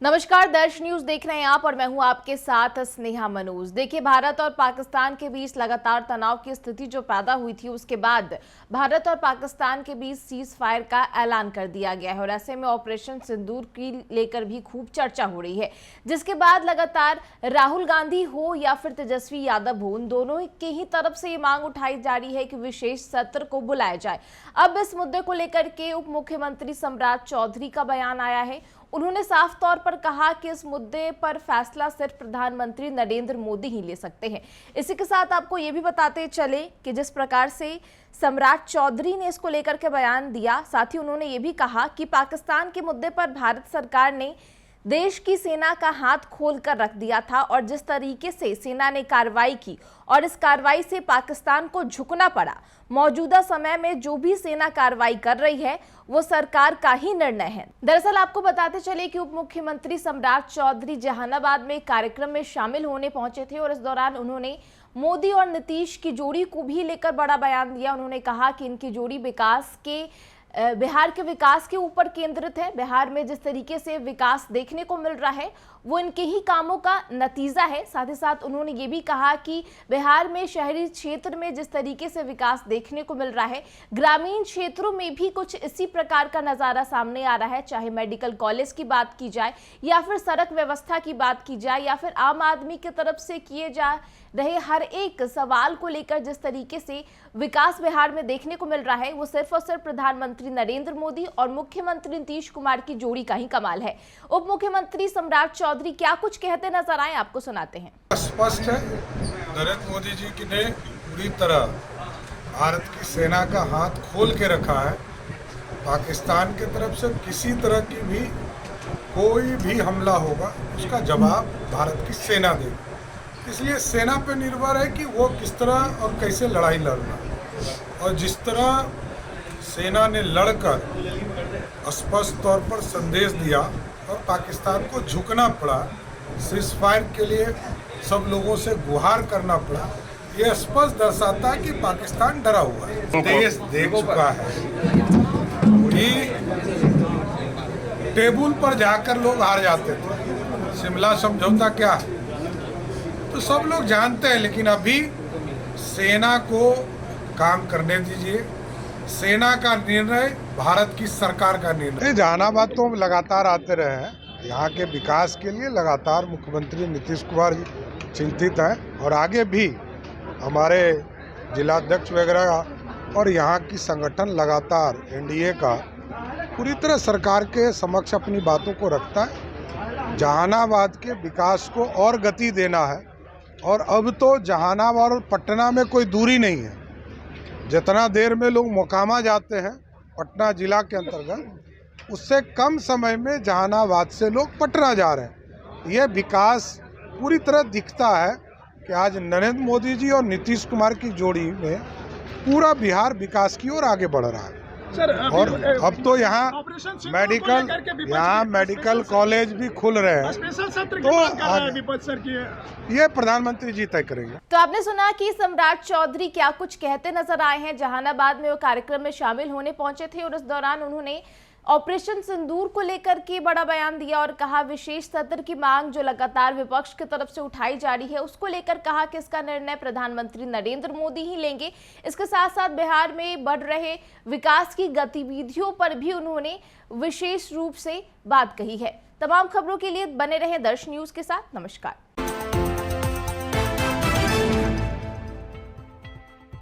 नमस्कार, दर्श न्यूज देख रहे हैं आप और मैं हूं आपके साथ स्नेहा मनोज। देखिए, भारत और पाकिस्तान के बीच लगातार तनाव की स्थिति जो पैदा हुई थी, उसके बाद भारत और पाकिस्तान के बीच सीज फायर का ऐलान कर दिया गया है और ऐसे में ऑपरेशन सिंदूर की लेकर भी खूब चर्चा हो रही है, जिसके बाद लगातार राहुल गांधी हो या फिर तेजस्वी यादव हो, उन दोनों के ही तरफ से ये मांग उठाई जा रही है कि विशेष सत्र को बुलाया जाए। अब इस मुद्दे को लेकर के उप मुख्यमंत्री सम्राट चौधरी का बयान आया है। उन्होंने साफ तौर पर कहा कि इस मुद्दे पर फैसला सिर्फ प्रधानमंत्री नरेंद्र मोदी ही ले सकते हैं। इसी के साथ आपको ये भी बताते चले कि जिस प्रकार से सम्राट चौधरी ने इसको लेकर के बयान दिया, साथ ही उन्होंने ये भी कहा कि पाकिस्तान के मुद्दे पर भारत सरकार ने देश की सेना का हाथ खोल कर रख दिया था और जिस तरीके से सेना ने कार्रवाई की और इस कार्रवाई से पाकिस्तान को झुकना पड़ा। मौजूदा समय में जो भी सेना कार्रवाई कर रही है वो सरकार का ही निर्णय है। दरअसल आपको बताते चले कि उप मुख्यमंत्री सम्राट चौधरी जहानाबाद में कार्यक्रम में शामिल होने पहुंचे थे और इस दौरान उन्होंने मोदी और नीतीश की जोड़ी को भी लेकर बड़ा बयान दिया। उन्होंने कहा कि इनकी जोड़ी बिहार के विकास के ऊपर केंद्रित है। बिहार में जिस तरीके से विकास देखने को मिल रहा है वो इनके ही कामों का नतीजा है। साथ ही साथ उन्होंने ये भी कहा कि बिहार में शहरी क्षेत्र में जिस तरीके से विकास देखने को मिल रहा है, ग्रामीण क्षेत्रों में भी कुछ इसी प्रकार का नज़ारा सामने आ रहा है। चाहे मेडिकल कॉलेज की बात की जाए या फिर सड़क व्यवस्था की बात की जाए या फिर आम आदमी की तरफ से किए जा रहे हर एक सवाल को लेकर जिस तरीके से विकास बिहार में देखने को मिल रहा है, वो सिर्फ और सिर्फ प्रधानमंत्री नरेंद्र मोदी और मुख्यमंत्री नीतीश कुमार की जोड़ी का ही कमाल है। उप मुख्यमंत्री सम्राट चौधरी क्या कुछ कहते नजर आए, आपको सुनाते हैं। स्पष्ट है, नरेंद्र मोदी जी ने पूरी तरह भारत की सेना का हाथ खोल के रखा है। पाकिस्तान की तरफ से किसी तरह की भी कोई भी हमला होगा उसका जवाब भारत की सेना देगी। इसलिए सेना पे निर्भर है कि वो किस तरह और कैसे लड़ाई लड़ना, और जिस तरह सेना ने लड़कर स्पष्ट तौर पर संदेश दिया और पाकिस्तान को झुकना पड़ा, सीज फायर के लिए सब लोगों से गुहार करना पड़ा, ये स्पष्ट दर्शाता है कि पाकिस्तान डरा हुआ है। देश देख चुका है कि टेबल पर जाकर लोग हार जाते थे। शिमला समझौता क्या है तो सब लोग जानते हैं, लेकिन अभी सेना को काम करने दीजिए। सेना का निर्णय भारत की सरकार का निर्णय। जहानाबाद तो हम लगातार आते रहे हैं, यहाँ के विकास के लिए लगातार मुख्यमंत्री नीतीश कुमार जी चिंतित हैं और आगे भी हमारे जिलाध्यक्ष वगैरह और यहाँ की संगठन लगातार एनडीए का पूरी तरह सरकार के समक्ष अपनी बातों को रखता है। जहानाबाद के विकास को और गति देना है और अब तो जहानाबाद और पटना में कोई दूरी नहीं है। जितना देर में लोग मोकामा जाते हैं पटना जिला के अंतर्गत, उससे कम समय में जहानाबाद से लोग पटना जा रहे हैं। यह विकास पूरी तरह दिखता है कि आज नरेंद्र मोदी जी और नीतीश कुमार की जोड़ी में पूरा बिहार विकास की ओर आगे बढ़ रहा है। सर, और अब तो यहाँ मेडिकल कॉलेज भी खुल रहे हैं, स्पेशल सत्र तो विपक्ष सर की ये प्रधानमंत्री जी तय करेंगे। तो आपने सुना कि सम्राट चौधरी क्या कुछ कहते नजर आए हैं। जहानाबाद में वो कार्यक्रम में शामिल होने पहुंचे थे और इस दौरान उन्होंने ऑपरेशन सिंदूर को लेकर के बड़ा बयान दिया और कहा विशेष सत्र की मांग जो लगातार विपक्ष की तरफ से उठाई जा रही है उसको लेकर कहा कि इसका निर्णय प्रधानमंत्री नरेंद्र मोदी ही लेंगे। इसके साथ साथ बिहार में बढ़ रहे विकास की गतिविधियों पर भी उन्होंने विशेष रूप से बात कही है। तमाम खबरों के लिए बने रहे दर्श न्यूज के साथ। नमस्कार।